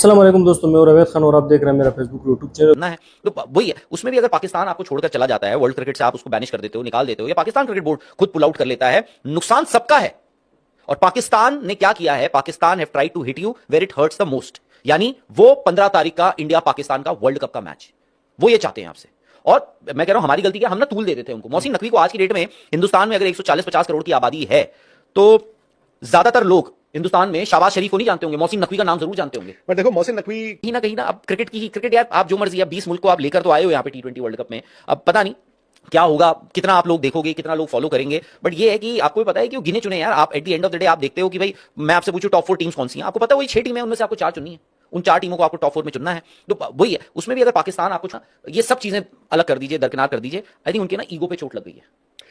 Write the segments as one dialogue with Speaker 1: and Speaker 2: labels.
Speaker 1: अस्सलाम वालेकुम दोस्तों, मैं रवेद खान और आप देख रहे हैं मेरा फेसबुक यूट्यूब चैनल।
Speaker 2: ना है तो वही है। उसमें भी अगर पाकिस्तान आपको छोड़कर चला जाता है, वर्ल्ड क्रिकेट से आप उसको बैनिश कर देते हो, निकाल देते हो, या पाकिस्तान क्रिकेट बोर्ड खुद पुल आउट कर लेता है, नुकसान सबका है। और पाकिस्तान ने क्या किया है, Pakistan have tried to hit you where it hurts the most. यानी वो 15 तारीख का इंडिया पाकिस्तान का वर्ल्ड कप का मैच, वो ये चाहते हैं आपसे। और मैं कह रहा हूं हमारी गलती क्या, हम ना तूल दे देते हैं उनको। मोहसिन नकवी को आज की डेट में हिंदुस्तान में अगर 140-50 करोड़ की आबादी है तो ज्यादातर लोग हिंदुस्तान में शाहबाज शरीफ को नहीं जानते होंगे, मोहसिन नकवी का नाम जरूर जानते होंगे।
Speaker 3: पर देखो मोहसिन नकवी
Speaker 2: कहीं ना अब क्रिकेट की ही क्रिकेट यार, आप जो मर्जी, अब 20 मुल्क को आप लेकर तो आए हो यहाँ पे T20 वर्ल्ड कप में। अब पता नहीं क्या होगा, कितना आप लोग देखोगे, कितना लोग फॉलो करेंगे, बट ये है कि आपको भी पता है कि वो गिने चुने यार। आप at the end of the day आप देखते हो कि भाई मैं आपसे पूछूं टॉप 4 टीम्स कौन सी हैं, आपको पता है वही 6 टीमें, उनमें से आपको 4 चुननी है। उन 4 टीमों को आपको टॉप 4 में चुनना है, तो वही है। उसमें भी अगर पाकिस्तान आपको, ये सब चीजें अलग कर दीजिए, दरकिनार कर दीजिए, आई थिंक उनके ना ईगो पे चोट लग गई है।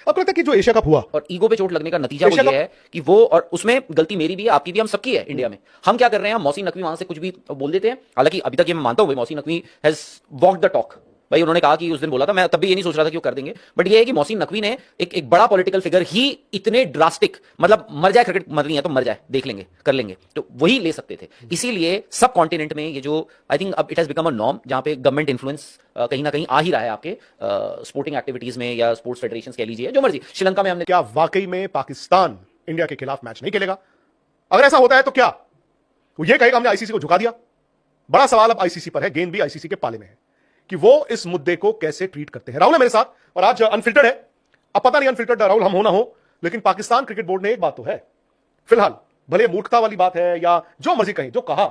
Speaker 3: आपको लगता है कि जो एशिया कप हुआ,
Speaker 2: और ईगो पे चोट लगने का नतीजा वो ये है कि वो, और उसमें गलती मेरी भी है, आपकी भी, हम सबकी है इंडिया में। हम क्या कर रहे हैं, मोहसिन नकवी वहां से कुछ भी बोल देते हैं। हालांकि अभी तक ये मैं मानता हूं Mohsin Naqvi has walked the talk. भाई उन्होंने कहा कि उस दिन बोला था, मैं तब भी ये नहीं सोच रहा था कि वो कर देंगे, बट ये है कि मोहसिन नकवी ने एक बड़ा पॉलिटिकल फिगर ही इतने ड्रास्टिक, मतलब मर जाए क्रिकेट, मर नहीं है तो मर जाए, देख लेंगे, कर लेंगे, तो वही ले सकते थे। इसीलिए सब कॉन्टिनेंट में ये जो, आई थिंक अब it has become a norm, जहां पे गवर्नमेंट इन्फ्लुएंस कहीं ना कहीं आ ही रहा है आपके स्पोर्टिंग एक्टिविटीज में, या स्पोर्ट्स फेडरेशन कह लीजिए, जो मर्जी। श्रीलंका में हमने,
Speaker 3: क्या वाकई में पाकिस्तान इंडिया के खिलाफ मैच नहीं खेलेगा? अगर ऐसा होता है तो क्या वो ये कहेगा हमने आईसीसी को झुका दिया? बड़ा सवाल अब आईसीसी पर है, गेंद भी आईसीसी के पाले में है कि वो इस मुद्दे को कैसे ट्रीट करते हैं। राहुल है मेरे साथ, और आज अनफिल्टर्ड है। अब पता नहीं अनफिल्टर्ड राहुल हम हो ना हो, लेकिन पाकिस्तान क्रिकेट बोर्ड ने एक बात तो है, फिलहाल भले मूर्खता वाली बात है या जो मर्जी कहें, जो कहा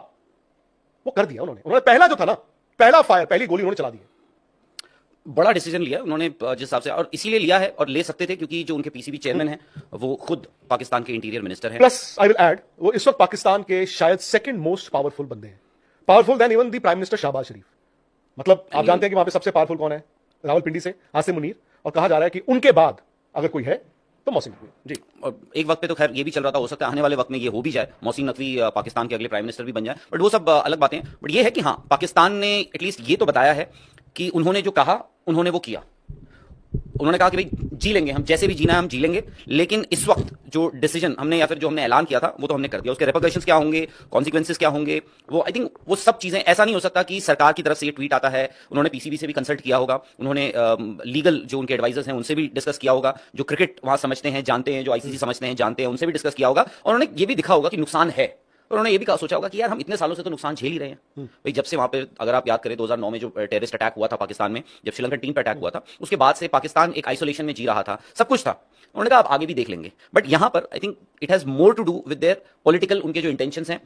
Speaker 3: वो कर दिया उन्होंने पहला जो था ना, पहला फायर, पहली गोली उन्होंने चला दी है।
Speaker 2: बड़ा डिसीजन लिया उन्होंने जिस हिसाब से, और इसीलिए लिया है, और ले सकते थे क्योंकि जो उनके पीसीबी चेयरमैन हैं वो खुद पाकिस्तान के इंटीरियर मिनिस्टर हैं।
Speaker 3: प्लस आई विल ऐड, वो इस वक्त पाकिस्तान के शायद सेकंड मोस्ट पावरफुल बंदे हैं, powerful than even the prime minister Shahbaz Sharif. मतलब आप जानते हैं कि वहां पे सबसे पावरफुल कौन है? रावलपिंडी से आसिम मुनीर, और कहा जा रहा है कि उनके बाद अगर कोई है तो मोहसिन नकवी जी।
Speaker 2: और एक वक्त पे तो खैर ये भी चल रहा था, हो सकता है आने वाले वक्त में ये हो भी जाए, मोहसिन नकवी पाकिस्तान के अगले प्राइम मिनिस्टर भी बन जाए, बट वो सब अलग बातें हैं। बट ये है कि हाँ, पाकिस्तान ने एटलीस्ट ये तो बताया है कि उन्होंने जो कहा उन्होंने वो किया। उन्होंने कहा कि भाई जी लेंगे, हम जैसे भी जीना है हम जी लेंगे, लेकिन इस वक्त जो डिसीजन हमने, या फिर जो हमने ऐलान किया था, वो तो हमने कर दिया। उसके रेपरकशंस क्या होंगे, कॉन्सिक्वेंसेस क्या होंगे, वो आई थिंक वो सब चीजें, ऐसा नहीं हो सकता कि सरकार की तरफ से ये ट्वीट आता है, उन्होंने पीसीबी से भी कंसल्ट किया होगा, उन्होंने लीगल जो उनके एडवाइजर्स हैं उनसे भी डिस्कस किया होगा, जो क्रिकेट वहां समझते हैं जानते हैं, जो आईसीसी समझते हैं जानते हैं, उनसे भी डिस्कस किया होगा, और उन्होंने ये भी दिखा होगा कि नुकसान है। और उन्होंने ये भी सोचा होगा कि यार हम इतने सालों से तो नुकसान झेल ही रहे हैं भाई। जब से वहां पे, अगर आप याद करें 2009 में जो टेररिस्ट अटैक हुआ था पाकिस्तान में, जब श्रीलंकन टीम पर अटैक हुआ था, उसके बाद से पाकिस्तान एक आइसोलेशन में जी रहा था, सब कुछ था। उन्होंने कहा आप आगे भी देख लेंगे, बट यहां पर I think it has more to do with their political, उनके जो इंटेंशंस हैं,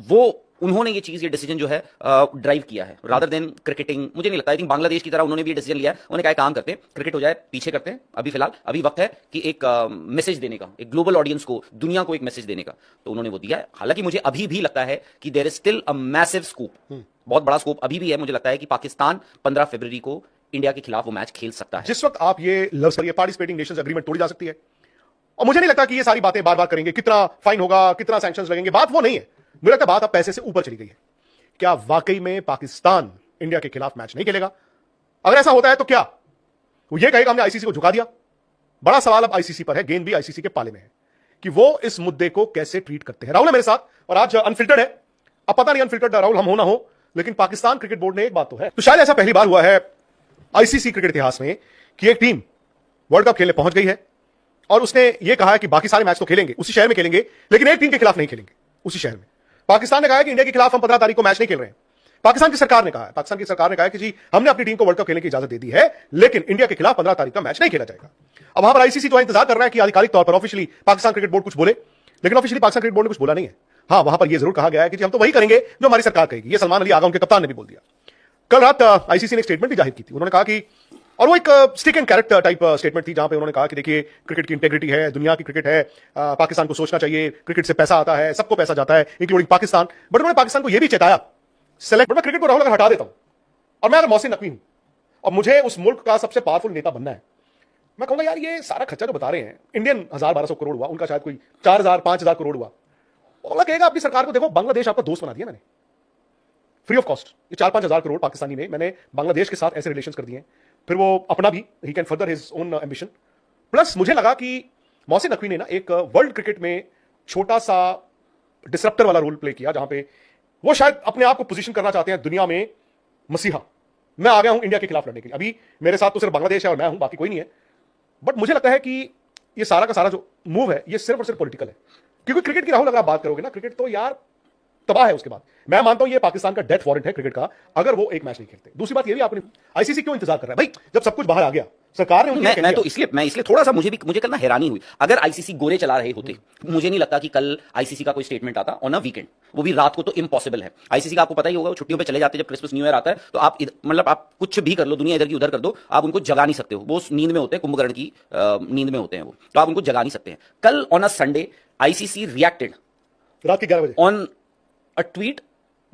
Speaker 2: वो उन्होंने ये चीज, ये डिसीजन जो है ड्राइव किया है, रादर देन क्रिकेटिंग। मुझे नहीं लगता, आई थिंक बांग्लादेश की तरह उन्होंने भी ये डिसीजन लिया है। उन्होंने कहा काम करते हैं, क्रिकेट हो जाए, पीछे करते हैं, अभी फिलहाल अभी वक्त है कि एक मैसेज देने का, एक ग्लोबल ऑडियंस को, दुनिया को एक मैसेज देने का, तो उन्होंने वो दिया है। हालांकि मुझे अभी भी लगता है कि there is still a massive scope, बहुत बड़ा स्कोप अभी भी है। मुझे लगता है कि पाकिस्तान 15 फरवरी को इंडिया के खिलाफ वो मैच खेल सकता है।
Speaker 3: जिस वक्त आप ये पार्टिसिपेटिंग नेशंस एग्रीमेंट तोड़ी जा सकती है, और मुझे नहीं लगता कि ये सारी बातें बार बार करेंगे, कितना फाइन होगा, कितना सैंक्शंस लगेंगे, बात वो नहीं है। मुझे लगता है बात अब पैसे से ऊपर चली गई है। क्या वाकई में पाकिस्तान इंडिया के खिलाफ मैच नहीं खेलेगा? अगर ऐसा होता है तो क्या वो ये कहेगा हमने आईसीसी को झुका दिया? बड़ा सवाल अब आईसीसी पर है, गेंद भी आईसीसी के पाले में है कि वो इस मुद्दे को कैसे ट्रीट करते हैं। राहुल है मेरे साथ, और आज अनफिल्टर्ड है। अब पता नहीं अनफिल्टर्ड राहुल हम हो ना हो, लेकिन पाकिस्तान क्रिकेट बोर्ड ने एक बात तो है, तो शायद ऐसा पहली बार हुआ है आईसीसी क्रिकेट इतिहास में कि एक टीम वर्ल्ड कप खेलने पहुंच गई है और उसने ये कहा है कि बाकी सारे मैच तो खेलेंगे, उसी शहर में खेलेंगे, लेकिन एक टीम के खिलाफ नहीं खेलेंगे उसी शहर में। पाकिस्तान ने कहा है कि इंडिया के खिलाफ हम 15 तारीख को मैच नहीं खेल रहे हैं। पाकिस्तान की सरकार ने कहा है कि जी हमने अपनी टीम को वर्ल्ड कप खेलने की इजाजत दे दी है, लेकिन इंडिया के खिलाफ 15 तारीख का मैच नहीं खेला जाएगा। अब वहां पर आईसीसी तो इंतजार कर रहा है कि आधिकारिक तौर पर ऑफिशियली पाकिस्तान क्रिकेट बोर्ड कुछ बोले, लेकिन ऑफिशियली पाकिस्तान क्रिकेट बोर्ड ने कुछ बोला नहीं है। हाँ, वहां पर यह जरूर कहा गया है कि जी हम तो वही करेंगे जो हमारी सरकार कहेगी। ये सलमान अली आगा उनके कप्तान ने भी बोल दिया। कल रात आईसीसी ने एक स्टेटमेंट भी जाहिर की थी। उन्होंने कहा कि, और वो एक stick and character type statement थी, जहां पे उन्होंने कहा कि देखिए क्रिकेट की इंटेग्रिटी है, दुनिया की क्रिकेट है, पाकिस्तान को सोचना चाहिए, क्रिकेट से पैसा आता है, सबको पैसा जाता है इंक्लूडिंग पाकिस्तान। बट उन्होंने पाकिस्तान को यह भी चेताया, सेलेक्ट, मैं क्रिकेट को राहुल अगर हटा देता हूं और मैं अगर मोहसिन नकवी हूं और मुझे उस मुल्क का सबसे पावरफुल नेता बनना है, मैं कहूंगा यार ये सारा खर्चा जो बता रहे हैं, इंडियन 1000-1200 करोड़ हुआ, उनका शायद कोई 4000-5000 करोड़ हुआ। और कहेगा अपनी सरकार को, देखो बांग्लादेश आपका दोस्त बना दिया मैंने, फ्री ऑफ कॉस्ट। ये 4-5 हजार करोड़ पाकिस्तानी ने मैंने बांग्लादेश के साथ ऐसे रिलेशंस कर दिए हैं, फिर वो अपना भी, he can further his own ambition. Plus मुझे लगा कि मोहसिन नकवी ने ना एक वर्ल्ड क्रिकेट में छोटा सा डिसरप्टर वाला रोल प्ले किया, जहां पे वो शायद अपने आप को पोजीशन करना चाहते हैं दुनिया में मसीहा। मैं आ गया हूं इंडिया के खिलाफ लड़ने के लिए। अभी मेरे साथ तो सिर्फ बांग्लादेश है और मैं हूं, बाकी कोई नहीं है। बट मुझे लगता है कि ये सारा का सारा जो मूव है ये सिर्फ और सिर्फ पॉलिटिकल है, क्योंकि क्रिकेट की राहुल अगर आप बात करोगे ना, क्रिकेट तो यार तबाह है। उसके बाद मैं मानता हूं ये पाकिस्तान का डेथ वारंट है क्रिकेट का, अगर वो एक मैच नहीं खेलते। दूसरी बात ये भी, आपने आईसीसी क्यों इंतजार कर रहा है भाई, जब सब कुछ बाहर आ गया सरकार ने
Speaker 2: मैं तो इसलिए थोड़ा सा मुझे कल ना हैरानी हुई। अगर आईसीसी गोरे चला रहे होते, मुझे नहीं लगता कि कल आईसीसी का कोई स्टेटमेंट आता ऑन अ वीकेंड, वो भी रात को, तो इम्पॉसिबल है। आईसीसी का आपको पता ही होगा, छुट्टियों पे चले जाते हैं जब क्रिसमस न्यू ईयर आता है, तो आप मतलब आप कुछ भी कर लो, दुनिया इधर की उधर कर दो, आप उनको जगा नहीं सकते हो। वो नींद में होते हैं, कुंभकर्ण की नींद में होते हैं वो, तो आप उनको जगा नहीं सकते हैं। कल on a Sunday ICC reacted
Speaker 3: रात के 11 बजे
Speaker 2: ऑन अ ट्वीट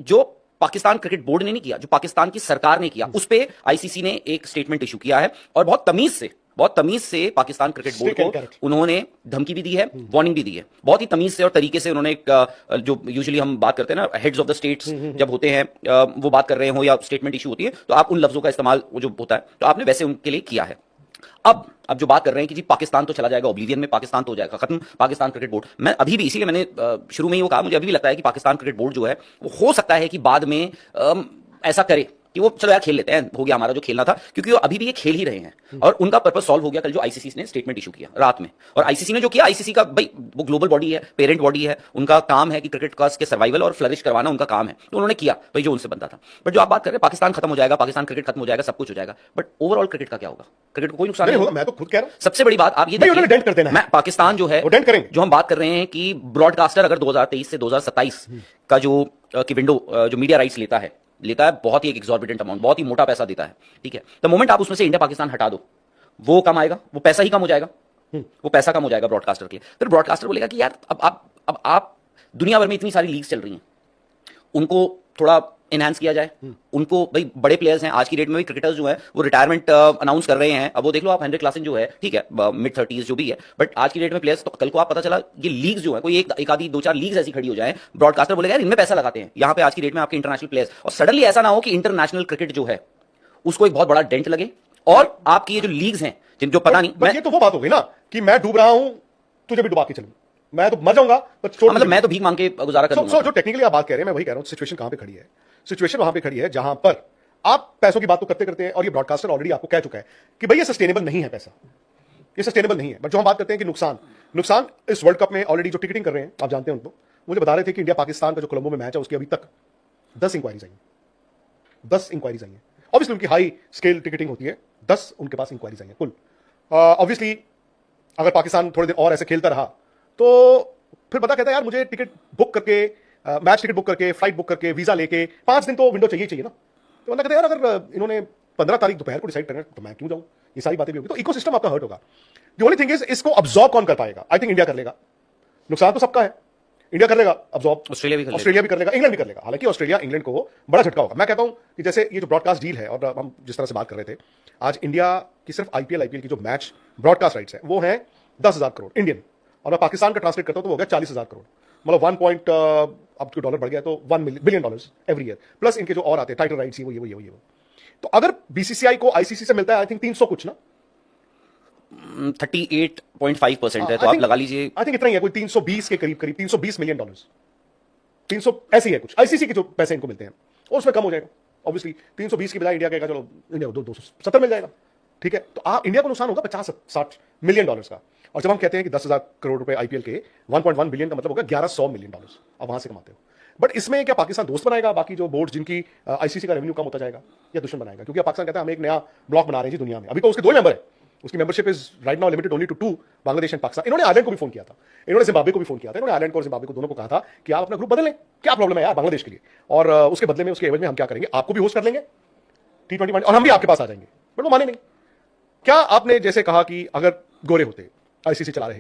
Speaker 2: जो पाकिस्तान क्रिकेट बोर्ड ने नहीं किया, जो पाकिस्तान की सरकार ने किया, उस पे आईसीसी ने एक स्टेटमेंट इशू किया है और बहुत तमीज से पाकिस्तान क्रिकेट बोर्ड को उन्होंने धमकी भी दी है, वार्निंग भी दी है। बहुत ही तमीज से और तरीके से उन्होंने जो यूजुअली हम बात करते हैं ना, हेड्स ऑफ द स्टेट्स जब होते हैं, वो बात कर रहे हो या स्टेटमेंट इशू होती है, तो आप उन लफ्जों का इस्तेमाल जो होता है, तो आपने वैसे उनके लिए किया है। अब जो बात कर रहे हैं कि जी पाकिस्तान तो चला जाएगा ओब्लिवियन में, पाकिस्तान तो हो जाएगा खत्म, पाकिस्तान क्रिकेट बोर्ड, मैं अभी भी, इसीलिए मैंने शुरू में ही वो कहा, मुझे अभी भी लगता है कि पाकिस्तान क्रिकेट बोर्ड जो है वो हो सकता है कि बाद में ऐसा करे कि वो चलो यार खेल लेते हैं, हो गया हमारा जो खेलना था, क्योंकि वो अभी भी ये खेल ही रहे हैं और उनका पर्पस सॉल्व हो गया कल जो आईसीसी ने स्टेटमेंट इशू किया रात में। और आईसीसी ने जो किया, आईसीसी का भाई वो ग्लोबल बॉडी है, पेरेंट बॉडी है, उनका काम है कि क्रिकेट का के सर्वाइवल और फ्लरिश करवाना उनका काम है, तो उन्होंने किया भाई जो उनसे बनता था। बट जो आप बात कर रहे हैं पाकिस्तान खत्म हो जाएगा, पाकिस्तान क्रिकेट खत्म हो जाएगा, सब कुछ हो जाएगा, बट ओवरऑल क्रिकेट का क्या होगा? क्रिकेट को कोई नुकसान नहीं होगा।
Speaker 3: मैं तो खुद कह रहा हूं,
Speaker 2: सबसे बड़ी बात आप ये देखिए, पाकिस्तान जो है जो हम बात कर रहे हैं कि ब्रॉडकास्टर अगर 2023 से 2027 का जो की विंडो जो मीडिया राइट्स लेता है बहुत ही एक एग्जॉर्बिटेंट अमाउंट, बहुत ही मोटा पैसा देता है, ठीक है। द मोमेंट आप उसमें से इंडिया पाकिस्तान हटा दो, वो कम आएगा, वो पैसा ही कम हो जाएगा, वो पैसा कम हो जाएगा ब्रॉडकास्टर के लिए। फिर ब्रॉडकास्टर बोलेगा कि यार अब आप दुनिया भर में इतनी सारी लीग्स चल रही हैं, उनको थोड़ा एनहांस किया जाए। उनको भाई बड़े प्लेयर्स हैं आज की डेट में भी, क्रिकेटर्स जो है वो रिटायरमेंट अनाउंस कर रहे हैं। अब वो देख लो आप, हेनरी क्लासन जो है, ठीक है मिड 30s जो भी है, बट आज की डेट में प्लेयर्स, तो कल को आप पता चला ये लीग्स जो है, कोई एक आधी 2-4 लीग्स ऐसी खड़ी हो जाए, ब्रॉडकास्टर बोलेगा यार इनमें पैसा लगाते हैं, यहाँ पे आज की डेट में आपके इंटरनेशनल प्लेयर्स, और सडनली ऐसा ना हो कि इंटरनेशनल क्रिकेट जो है उसको एक बहुत बड़ा डेंट लगे और आपकी ये जो लीग्स हैं जिन जो पता नहीं,
Speaker 3: ये तो वो बात हो गई ना कि मैं डूब रहा हूं, तुझे भी डुबा के चलूं, मैं तो मर जाऊंगा,
Speaker 2: मतलब मैं तो भीख मांग के गुजारा करूंगा।
Speaker 3: जो टेक्निकली आप बात कह रहे हैं, मैं वही कह रहा हूं, सिचुएशन कहां पे खड़ी है? सिचुएशन वहां पे खड़ी है जहां पर आप पैसों की बात तो करते करते हैं, और ये ब्रॉडकास्टर ऑलरेडी आपको कह चुका है कि भाई ये सस्टेनेबल नहीं है, पैसा ये सस्टेनेबल नहीं है। बट जो हम बात करते हैं कि नुकसान इस वर्ल्ड कप में ऑलरेडी जो टिकटिंग कर रहे हैं, आप जानते हैं उनको, मुझे बता रहे थे कि इंडिया पाकिस्तान का जो कोलंबो में मैच है उसकी अभी तक 10 इंक्वायरीज आई हैं, 10 इंक्वायरीज आई हैं। ऑब्वियसली उनकी हाई स्केल टिकटिंग होती है, 10 उनके पास इंक्वायरीज आई हैं कुल। ऑब्वियसली अगर पाकिस्तान थोड़े दिन और ऐसे खेलता रहा तो फिर बता कहता है यार मुझे टिकट बुक करके, मैच टिकट बुक करके, फ्लाइट बुक करके, वीजा लेके 5 दिन तो विंडो चाहिए ना। तो बंदा कहता है यार अगर इन्होंने 15 तारीख दोपहर को डिसाइड करना तो मैं क्यों जाऊं, ये सारी बातें भी होगी, तो इकोसिस्टम आपका हर्ट होगा। द ओनली थिंग इज इसको अब्सॉर्ब कौन कर पाएगा? आई थिंक इंडिया कर लेगा, नुकसान तो सबका है, इंडिया कर लेगा अब्सॉर्ब, ऑस्ट्रेलिया भी कर लेगा, इंग्लैंड भी कर लेगा। हालांकि ऑस्ट्रेलिया इंग्लैंड को बड़ा झटका होगा। मैं कहता हूं कि जैसे ये जो ब्रॉडकास्ट डील है, और हम जिस तरह से बात कर रहे थे, आज इंडिया की सिर्फ आईपीएल की जो मैच ब्रॉडकास्ट राइट्स है वो है 10,000 करोड़ इंडियन, और मैं पाकिस्तान का ट्रांसलेट करता हूं तो वो हो गया 40,000 करोड़, मतलब 1 अब तो डॉलर बढ़ गया तो $1 बिलियन एवरी ईयर, प्लस इनके जो और आते हैं टाइटल राइट्स, ये वो। तो अगर बीसीसीआई को आईसीसी से मिलता है आई थिंक 300 कुछ ना,
Speaker 2: 38.5% है, तो आप लगा लीजिए,
Speaker 3: आई थिंक इतना ही है, कोई 320 के करीब $320 मिलियन, 300 ऐसे ही है कुछ आईसीसी के जो पैसे इनको मिलते हैं, और उसमें कम हो जाएगा ऑब्वियसली। 320 की बजाय इंडिया कहेगा चलो इंडिया को 270 मिल जाएगा, ठीक है। तो आप इंडिया को नुकसान होगा $50-60 मिलियन का। और जब हम कहते हैं कि 10,000 करोड़ रुपए आईपीएल के 1.1 बिलियन का मतलब होगा $1100 मिलियन, आप वहां से कमाते हो। बट इसमें क्या पाकिस्तान दोस्त बनाएगा बाकी जो बोर्ड जिनकी आईसीसी का रेवेन्यू कम होता जाएगा, या दुश्मन बनाएगा? क्योंकि पाकिस्तान कहता है हम एक नया ब्लॉक बना रहे हैं जी दुनिया में। अभी तो उसके 2 मेंबर है, उसकी membership is right now limited only to 2, Bangladesh and Pakistan. इन्होंने आयरलैंड को भी फोन किया था, इन्होंने जिम्बाब्वे को भी फोन किया था, इन्होंने आयरलैंड को और जिम्बाब्वे को दोनों को कहा था कि आप अपना ग्रुप बदल लें, क्या प्रॉब्लम है यार बांग्लादेश के लिए, और उसके बदले में, उसके एवज में हम क्या करेंगे, आपको भी होस्ट कर लेंगे T20 और हम भी आपके पास आ जाएंगे। बट वो माने नहीं। क्या आपने जैसे कहा कि अगर गोरे होते आईसीसी चला रहे,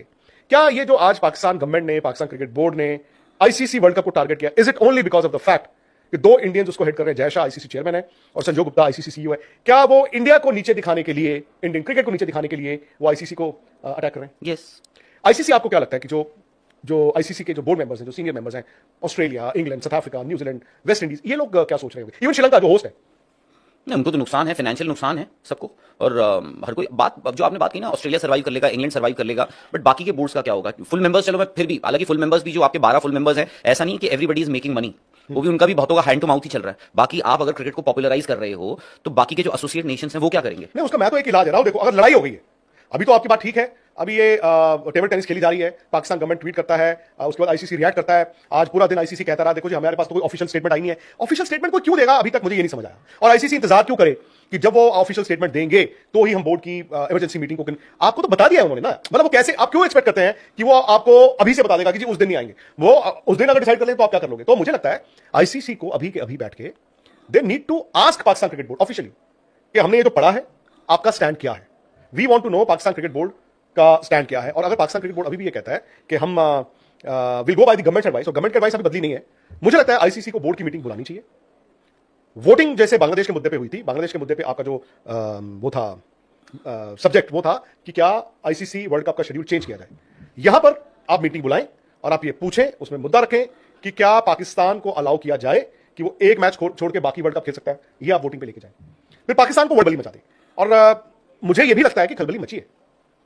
Speaker 3: क्या ये जो आज पाकिस्तान गवर्नमेंट ने, पाकिस्तान क्रिकेट बोर्ड ने आईसीसी वर्ल्ड कप को टारगेट किया, is it only because of the fact कि 2 इंडियंस उसको हेड कर रहे हैं, जय शाह आईसीसी चेयरमैन है और संजय गुप्ता आईसीसी सीईओ है, क्या वो इंडिया को नीचे दिखाने के लिए, इंडियन क्रिकेट को नीचे दिखाने के लिए वो आईसीसी को अटैक कर रहे हैं?
Speaker 2: यस।
Speaker 3: आईसीसी आपको क्या लगता है कि जो आईसीसी के जो बोर्ड मेंबर्स हैं, जो सीनियर मेंबर्स हैं, Australia, England, south Africa, New Zealand, West Indies, ये लोग क्या सोच रहे होंगे? इवन श्रीलंका जो होस्ट है,
Speaker 2: नहीं, उनको तो नुकसान है, फाइनेंशियल नुकसान है सबको। और हर कोई बात, जो आपने बात की ना, ऑस्ट्रेलिया सर्वाइव कर लेगा, इंग्लैंड सर्वाइव कर लेगा, बट बाकी के बोर्ड्स का क्या होगा? फुल मेंबर्स, चलो मैं फिर भी, हालांकि फुल मेंबर्स भी जो आपके 12 फुल मेंबर्स हैं, ऐसा नहीं कि एवरीबडी इज मेकिंग मनी, वो भी उनका भी बहुतों का हैंड टू माउथ ही चल रहा है। बाकी आप अगर क्रिकेट को पॉपुलराइज कर रहे हो तो बाकी के जो एसोसिएट नेशंस हैं वो क्या करेंगे?
Speaker 3: नहीं, उसका मैं तो एक इलाज है रहा हूं। देखो, अगर लड़ाई हो गई है, अभी तो आपकी बात ठीक है, अभी ये टेबल टेनिस खेली जा रही है, पाकिस्तान गवर्नमेंट ट्वीट करता है, उसके बाद आईसीसी रिएक्ट करता है। आज पूरा दिन आईसीसी कहता रहा देखो जी हमारे पास तो कोई ऑफिशियल स्टेटमेंट आई नहीं है। ऑफिशियल स्टेटमेंट को क्यों देगा अभी तक मुझे ये नहीं समझ आया। और आईसीसी इंतजार क्यों करे कि जब वो ऑफिशियल स्टेटमेंट देंगे तो ही हम बोर्ड की इमरजेंसी मीटिंग को आपको तो बता दिया है उन्होंने ना। मतलब वो कैसे, आप क्यों एक्सपेक्ट करते हैं कि वो आपको अभी से बता देगा कि जी उस दिन नहीं आएंगे। वो उस दिन अगर डिसाइड कर लें तो आप क्या कर लोगे? तो मुझे लगता है आईसीसी को अभी के अभी बैठ के they need to ask Pakistan cricket board officially कि हमने ये जो पढ़ा है, आपका स्टैंड क्या है। We want to know Pakistan cricket board का स्टैंड क्या है। और अगर पाकिस्तान क्रिकेट बोर्ड अभी भी ये कहता है कि हम will go by the government advice, और गवर्नमेंट की एडवाइस अभी बदली नहीं है, मुझे लगता है आईसीसी को बोर्ड की मीटिंग बुलानी चाहिए। वोटिंग जैसे बांग्लादेश के मुद्दे पे हुई थी, बांग्लादेश के मुद्दे पे आपका जो वो था सब्जेक्ट, वो था कि क्या आईसीसी वर्ल्ड कप का शेड्यूल चेंज किया जाए। यहां पर आप मीटिंग बुलाएं और आप ये पूछें, उसमें मुद्दा रखें कि क्या पाकिस्तान को अलाउ किया जाए कि वो एक मैच छोड़ के बाकी वर्ल्ड कप खेल सकता है। ये आप वोटिंग पे लेके जाएं, फिर पाकिस्तान को खलबली मचा दें। और मुझे ये भी लगता है कि खलबली मची है।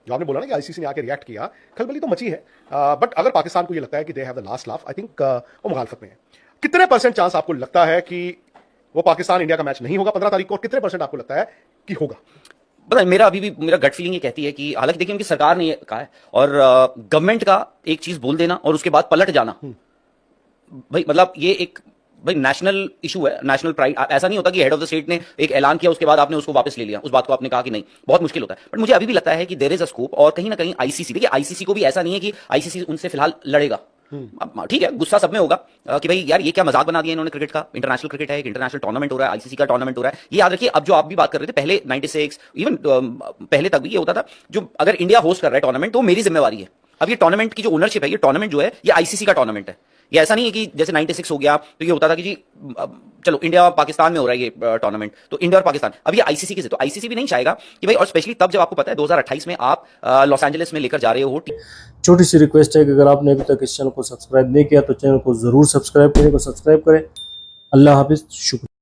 Speaker 3: जो आपने बोला ना कि आईसीसी ने आके रिएक्ट किया, खलबली तो मची है। बट अगर पाकिस्तान को ये लगता है कि they have the last laugh, I think वो मुखालफत में है। कितने % चांस आपको लगता है कि वो पाकिस्तान इंडिया का मैच नहीं होगा 15 तारीख को, और कितने % आपको लगता है कि होगा?
Speaker 2: पता है, मेरा अभी भी मेरा गट फीलिंग ये कहती है कि हालांकि देखिए उनकी सरकार ने ये कहा है, और गवर्नमेंट का एक चीज बोल देना और उसके बाद पलट जाना, भाई मतलब ये एक भाई नेशनल इशू है, नेशनल प्राइड। ऐसा नहीं होता कि हेड ऑफ द स्टेट ने एक ऐलान किया उसके बाद आपने उसको वापस ले लिया, उस बात को आपने कहा कि नहीं, बहुत मुश्किल होता है। बट मुझे अभी भी लगता है कि देयर इज अ स्कोप, और कहीं ना कहीं आईसीसी, देखिए आईसीसी को भी ऐसा नहीं है कि आईसीसी उनसे फिलहाल लड़ेगा। ठीक है, गुस्सा सब में होगा कि भाई यार ये क्या मजाक बना दिया इन्होंने क्रिकेट का। इंटरनेशनल क्रिकेट है, एक इंटरनेशनल टूर्नामेंट हो रहा है, आईसीसी का टूर्नामेंट हो रहा है। ये याद रखिए, अब जो आप भी बात कर रहे थे पहले 96 इवन पहले तक भी ये होता था, जो अगर इंडिया होस्ट कर रहा है टूर्नामेंट तो मेरी जिम्मेवारी है। अब ये टूर्नामेंट की जो ओनरशिप है, ये टूर्नामेंट जो है ये आईसीसी का टूर्नामेंट है। ये ऐसा नहीं है कि जैसे 96 हो गया तो ये होता था कि जी चलो इंडिया पाकिस्तान में हो रहा है ये टूर्नामेंट, तो इंडिया और पाकिस्तान। अब ये आईसीसी के से, तो आईसीसी भी नहीं चाहेगा कि भाई, और स्पेशली तब जब आपको पता है 2028 में आप लॉस एंजलिस में लेकर जा रहे हो।
Speaker 1: छोटी सी रिक्वेस्ट है कि अगर आपने अभी तक इस चैनल को सब्सक्राइब नहीं किया तो चैनल को ज़रूर सब्सक्राइब करें। अल्लाह हाफिज़, शुक्रिया।